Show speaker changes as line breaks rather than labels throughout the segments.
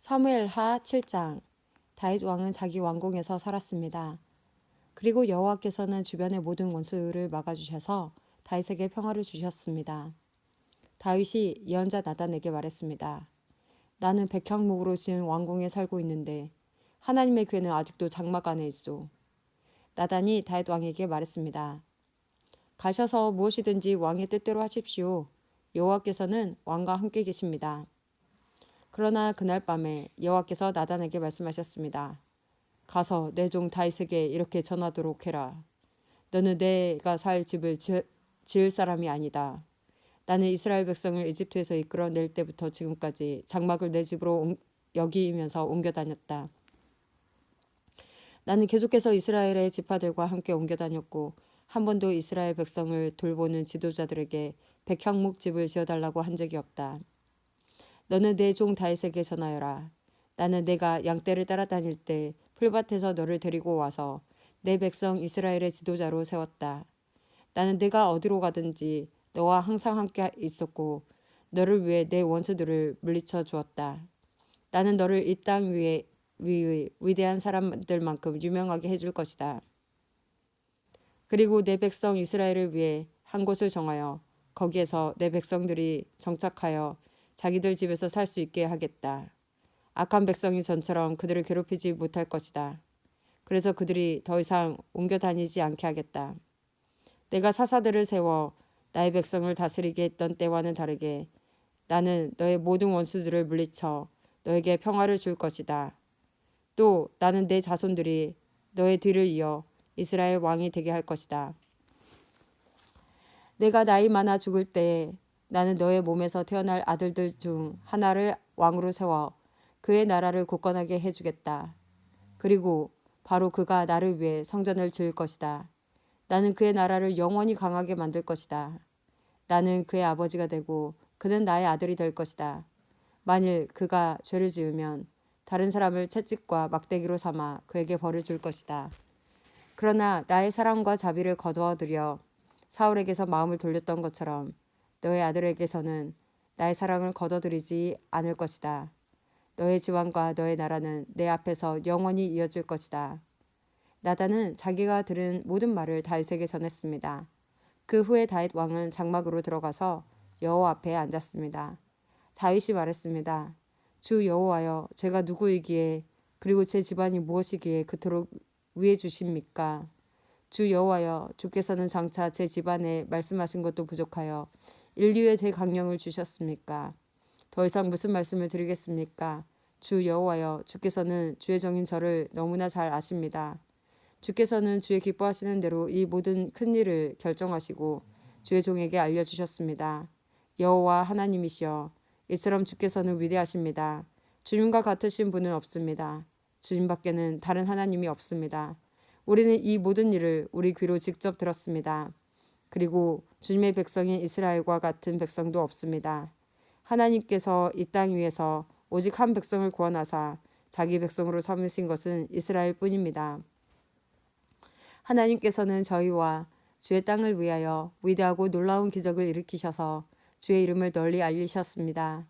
사무엘하 7장. 다윗 왕은 자기 왕궁에서 살았습니다. 그리고 여호와께서는 주변의 모든 원수를 막아주셔서 다윗에게 평화를 주셨습니다. 다윗이 예언자 나단에게 말했습니다. 나는 백향목으로 지은 왕궁에 살고 있는데 하나님의 괴는 아직도 장막 안에 있소. 나단이 다윗 왕에게 말했습니다. 가셔서 무엇이든지 왕의 뜻대로 하십시오. 여호와께서는 왕과 함께 계십니다. 그러나 그날 밤에 여호와께서 나단에게 말씀하셨습니다. 가서 내 종 다윗에게 이렇게 전하도록 해라. 너는 내가 살 집을 지을 사람이 아니다. 나는 이스라엘 백성을 이집트에서 이끌어낼 때부터 지금까지 장막을 내 집으로 여기면서 옮겨 다녔다. 나는 계속해서 이스라엘의 지파들과 함께 옮겨 다녔고 한 번도 이스라엘 백성을 돌보는 지도자들에게 백향목 집을 지어달라고 한 적이 없다. 너는 내 종 다윗에게 전하여라. 나는 내가 양떼를 따라다닐 때 풀밭에서 너를 데리고 와서 내 백성 이스라엘의 지도자로 세웠다. 나는 내가 어디로 가든지 너와 항상 함께 있었고 너를 위해 내 원수들을 물리쳐 주었다. 나는 너를 이 땅 위의 위대한 사람들만큼 유명하게 해줄 것이다. 그리고 내 백성 이스라엘을 위해 한 곳을 정하여 거기에서 내 백성들이 정착하여 자기들 집에서 살 수 있게 하겠다. 악한 백성이 전처럼 그들을 괴롭히지 못할 것이다. 그래서 그들이 더 이상 옮겨 다니지 않게 하겠다. 내가 사사들을 세워 나의 백성을 다스리게 했던 때와는 다르게 나는 너의 모든 원수들을 물리쳐 너에게 평화를 줄 것이다. 또 나는 내 자손들이 너의 뒤를 이어 이스라엘 왕이 되게 할 것이다. 내가 나이 많아 죽을 때에 나는 너의 몸에서 태어날 아들들 중 하나를 왕으로 세워 그의 나라를 굳건하게 해주겠다. 그리고 바로 그가 나를 위해 성전을 지을 것이다. 나는 그의 나라를 영원히 강하게 만들 것이다. 나는 그의 아버지가 되고 그는 나의 아들이 될 것이다. 만일 그가 죄를 지으면 다른 사람을 채찍과 막대기로 삼아 그에게 벌을 줄 것이다. 그러나 나의 사랑과 자비를 거두어들여 사울에게서 마음을 돌렸던 것처럼 너의 아들에게서는 나의 사랑을 거둬들이지 않을 것이다. 너의 지왕과 너의 나라는 내 앞에서 영원히 이어질 것이다. 나단은 자기가 들은 모든 말을 다윗에게 전했습니다. 그 후에 다윗 왕은 장막으로 들어가서 여호와 앞에 앉았습니다. 다윗이 말했습니다. 주 여호와여, 제가 누구이기에 그리고 제 집안이 무엇이기에 그토록 위해 주십니까? 주 여호와여, 주께서는 장차 제 집안에 말씀하신 것도 부족하여 인류의 대강령을 주셨습니까? 더 이상 무슨 말씀을 드리겠습니까? 주 여호와여, 주께서는 주의 종인 저를 너무나 잘 아십니다. 주께서는 주의 기뻐하시는 대로 이 모든 큰 일을 결정하시고 주의 종에게 알려주셨습니다. 여호와 하나님이시여, 이처럼 주께서는 위대하십니다. 주님과 같으신 분은 없습니다. 주님밖에는 다른 하나님이 없습니다. 우리는 이 모든 일을 우리 귀로 직접 들었습니다. 그리고 주님의 백성인 이스라엘과 같은 백성도 없습니다. 하나님께서 이 땅 위에서 오직 한 백성을 구원하사 자기 백성으로 삼으신 것은 이스라엘 뿐입니다. 하나님께서는 저희와 주의 땅을 위하여 위대하고 놀라운 기적을 일으키셔서 주의 이름을 널리 알리셨습니다.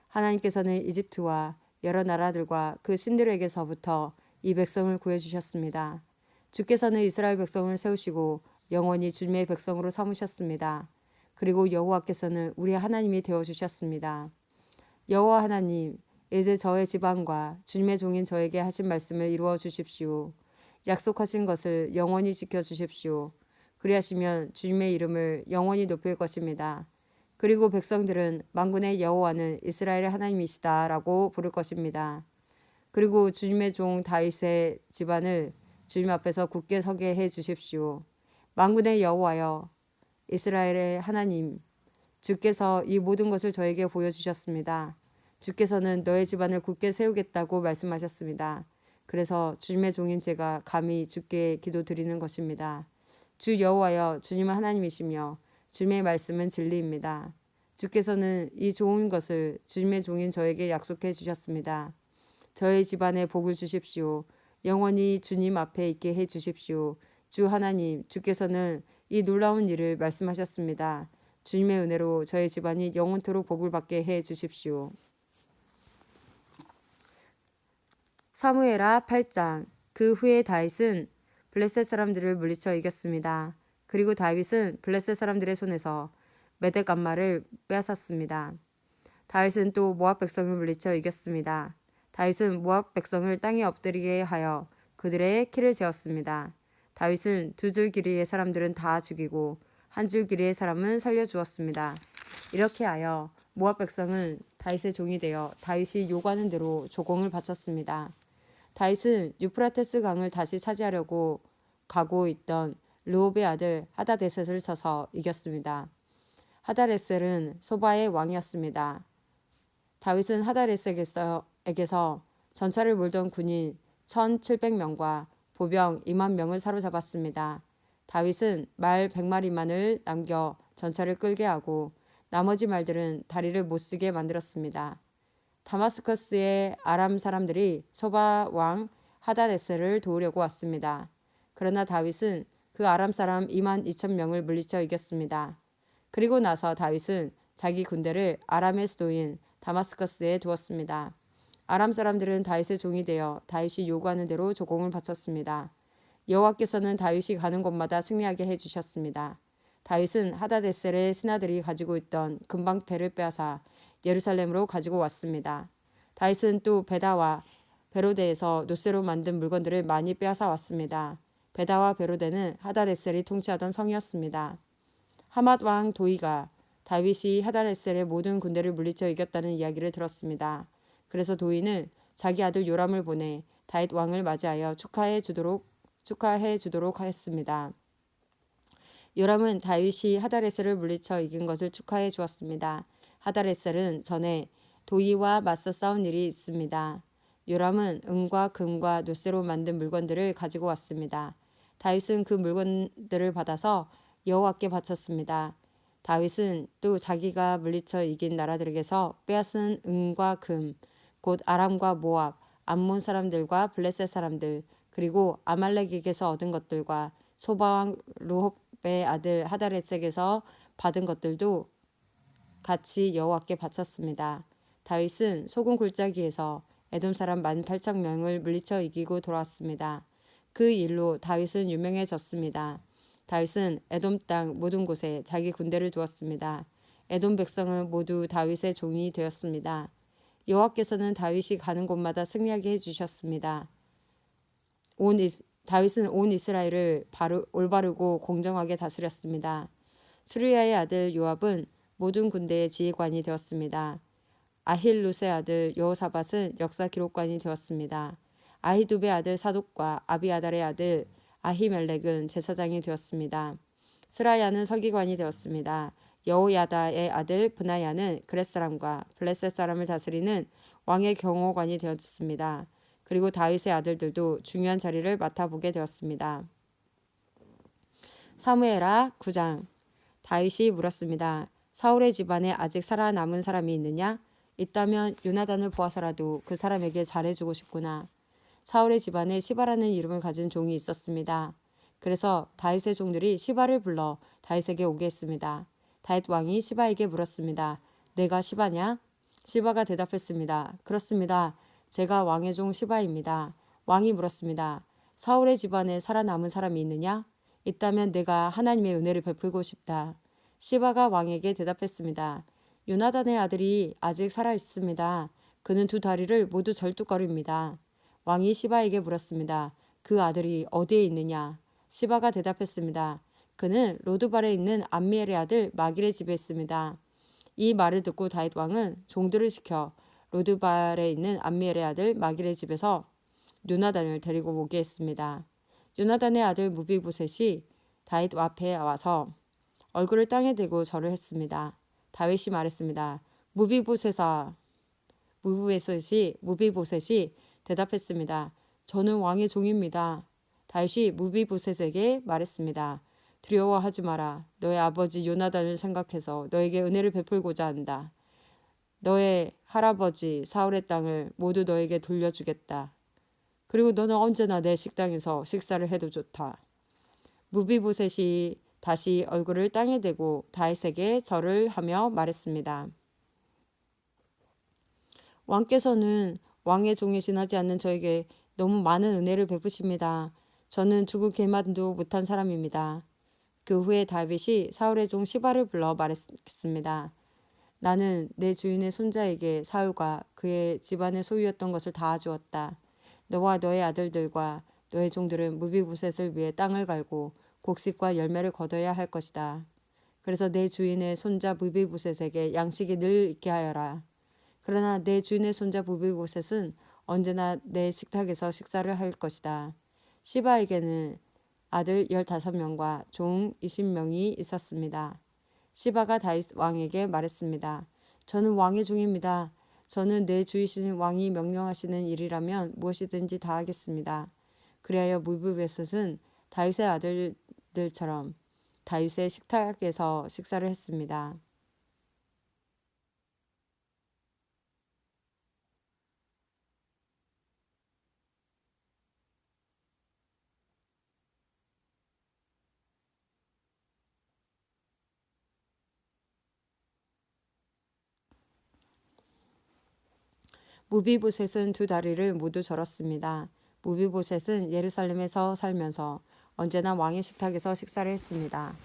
하나님께서는 이집트와 여러 나라들과 그 신들에게서부터 이 백성을 구해주셨습니다. 주께서는 이스라엘 백성을 세우시고 영원히 주님의 백성으로 삼으셨습니다. 그리고 여호와께서는 우리 하나님이 되어주셨습니다. 여호와 하나님, 이제 저의 집안과 주님의 종인 저에게 하신 말씀을 이루어 주십시오. 약속하신 것을 영원히 지켜주십시오. 그리하시면 주님의 이름을 영원히 높일 것입니다. 그리고 백성들은 만군의 여호와는 이스라엘의 하나님이시다 라고 부를 것입니다. 그리고 주님의 종 다윗의 집안을 주님 앞에서 굳게 서게 해 주십시오. 만군의 여호와여, 이스라엘의 하나님, 주께서 이 모든 것을 저에게 보여주셨습니다. 주께서는 너의 집안을 굳게 세우겠다고 말씀하셨습니다. 그래서 주님의 종인 제가 감히 주께 기도드리는 것입니다. 주 여호와여, 주님은 하나님이시며 주님의 말씀은 진리입니다. 주께서는 이 좋은 것을 주님의 종인 저에게 약속해 주셨습니다. 저의 집안에 복을 주십시오. 영원히 주님 앞에 있게 해 주십시오. 주 하나님, 주께서는 이 놀라운 일을 말씀하셨습니다. 주님의 은혜로 저의 집안이 영원토록 복을 받게 해 주십시오. 사무엘하 8장. 그 후에 다윗은 블레셋 사람들을 물리쳐 이겼습니다. 그리고 다윗은 블레셋 사람들의 손에서 메덱암마를 빼앗았습니다. 다윗은 또 모압 백성을 물리쳐 이겼습니다. 다윗은 모압 백성을 땅에 엎드리게 하여 그들의 키를 재었습니다. 다윗은 두 줄 길이의 사람들은 다 죽이고 한 줄 길이의 사람은 살려주었습니다. 이렇게 하여 모압 백성은 다윗의 종이 되어 다윗이 요구하는 대로 조공을 바쳤습니다. 다윗은 유프라테스 강을 다시 차지하려고 가고 있던 르홉의 아들 하다데셋을 쳐서 이겼습니다. 하다레셀은 소바의 왕이었습니다. 다윗은 하다레셀에게서 전차를 몰던 군인 1,700명과 보병 2만 명을 사로잡았습니다. 다윗은 말 100마리만을 남겨 전차를 끌게 하고 나머지 말들은 다리를 못쓰게 만들었습니다. 다마스커스의 아람 사람들이 소바 왕 하다레셀을 도우려고 왔습니다. 그러나 다윗은 그 아람 사람 2만 2천 명을 물리쳐 이겼습니다. 그리고 나서 다윗은 자기 군대를 아람의 수도인 다마스커스에 두었습니다. 아람 사람들은 다윗의 종이 되어 다윗이 요구하는 대로 조공을 바쳤습니다. 여호와께서는 다윗이 가는 곳마다 승리하게 해주셨습니다. 다윗은 하다데셀의 신하들이 가지고 있던 금방패를 빼앗아 예루살렘으로 가지고 왔습니다. 다윗은 또 베다와 베로데에서 노새로 만든 물건들을 많이 빼앗아 왔습니다. 베다와 베로데는 하다데셀이 통치하던 성이었습니다. 하맛 왕 도이가 다윗이 하다데셀의 모든 군대를 물리쳐 이겼다는 이야기를 들었습니다. 그래서 도이는 자기 아들 요람을 보내 다윗 왕을 맞이하여 축하해 주도록 했습니다. 요람은 다윗이 하다레셀을 물리쳐 이긴 것을 축하해 주었습니다. 하다레셀은 전에 도이와 맞서 싸운 일이 있습니다. 요람은 은과 금과 노쇠로 만든 물건들을 가지고 왔습니다. 다윗은 그 물건들을 받아서 여호와께 바쳤습니다. 다윗은 또 자기가 물리쳐 이긴 나라들에게서 빼앗은 은과 금, 곧 아람과 모압, 암몬 사람들과 블레셋 사람들, 그리고 아말렉에게서 얻은 것들과 소바왕 르홉의 아들 하다레셀에게서 받은 것들도 같이 여호와께 바쳤습니다. 다윗은 소금 골짜기에서 에돔 사람 18,000명을 물리쳐 이기고 돌아왔습니다. 그 일로 다윗은 유명해졌습니다. 다윗은 에돔 땅 모든 곳에 자기 군대를 두었습니다. 에돔 백성은 모두 다윗의 종이 되었습니다. 여호와께서는 다윗이 가는 곳마다 승리하게 해주셨습니다. 다윗은 온 이스라엘을 올바르고 공정하게 다스렸습니다. 수르야의 아들 요압은 모든 군대의 지휘관이 되었습니다. 아힐룻의 아들 여호사밧은 역사 기록관이 되었습니다. 아히두베의 아들 사독과 아비아달의 아들 아히멜렉은 제사장이 되었습니다. 스라야는 서기관이 되었습니다. 여호야다의 아들 브나야는 그렛 사람과 블레셋 사람을 다스리는 왕의 경호관이 되었습니다. 그리고 다윗의 아들들도 중요한 자리를 맡아보게 되었습니다. 사무엘하 9장. 다윗이 물었습니다. 사울의 집안에 아직 살아남은 사람이 있느냐? 있다면 요나단을 보아서라도 그 사람에게 잘해주고 싶구나. 사울의 집안에 시바라는 이름을 가진 종이 있었습니다. 그래서 다윗의 종들이 시바를 불러 다윗에게 오게 했습니다. 다윗 왕이 시바에게 물었습니다. 내가 시바냐? 시바가 대답했습니다. 그렇습니다. 제가 왕의 종 시바입니다. 왕이 물었습니다. 사울의 집안에 살아남은 사람이 있느냐? 있다면 내가 하나님의 은혜를 베풀고 싶다. 시바가 왕에게 대답했습니다. 요나단의 아들이 아직 살아 있습니다. 그는 두 다리를 모두 절뚝거립니다. 왕이 시바에게 물었습니다. 그 아들이 어디에 있느냐? 시바가 대답했습니다. 그는 로드발에 있는 암미엘의 아들 마길의 집에 있습니다. 이 말을 듣고 다윗 왕은 종들을 시켜 로드발에 있는 암미엘의 아들 마길의 집에서 요나단을 데리고 오게 했습니다. 요나단의 아들 무비보셋이 다윗 앞에 와서 얼굴을 땅에 대고 절을 했습니다. 다윗이 말했습니다. 무비보셋이 대답했습니다. 저는 왕의 종입니다. 다윗이 무비보셋에게 말했습니다. 두려워하지 마라. 너의 아버지 요나단을 생각해서 너에게 은혜를 베풀고자 한다. 너의 할아버지 사울의 땅을 모두 너에게 돌려주겠다. 그리고 너는 언제나 내 식당에서 식사를 해도 좋다. 무비보셋이 다시 얼굴을 땅에 대고 다윗에게 절을 하며 말했습니다. 왕께서는 왕의 종이신 하지 않는 저에게 너무 많은 은혜를 베푸십니다. 저는 죽을 개만도 못한 사람입니다. 그 후에 다윗이 사울의 종 시바를 불러 말했습니다. 나는 내 주인의 손자에게 사울과 그의 집안의 소유였던 것을 다 주었다. 너와 너의 아들들과 너의 종들은 무비보셋을 위해 땅을 갈고 곡식과 열매를 거둬야 할 것이다. 그래서 내 주인의 손자 무비보셋에게 양식이 늘 있게 하여라. 그러나 내 주인의 손자 무비보셋은 언제나 내 식탁에서 식사를 할 것이다. 시바에게는 아들 15명과 종 20명이 있었습니다. 시바가 다윗 왕에게 말했습니다. 저는 왕의 종입니다. 저는 내 주이신 왕이 명령하시는 일이라면 무엇이든지 다 하겠습니다. 그리하여 무비보셋은 다윗의 아들들처럼 다윗의 식탁에서 식사를 했습니다. 무비보셋은 두 다리를 모두 절었습니다. 무비보셋은 예루살렘에서 살면서 언제나 왕의 식탁에서 식사를 했습니다.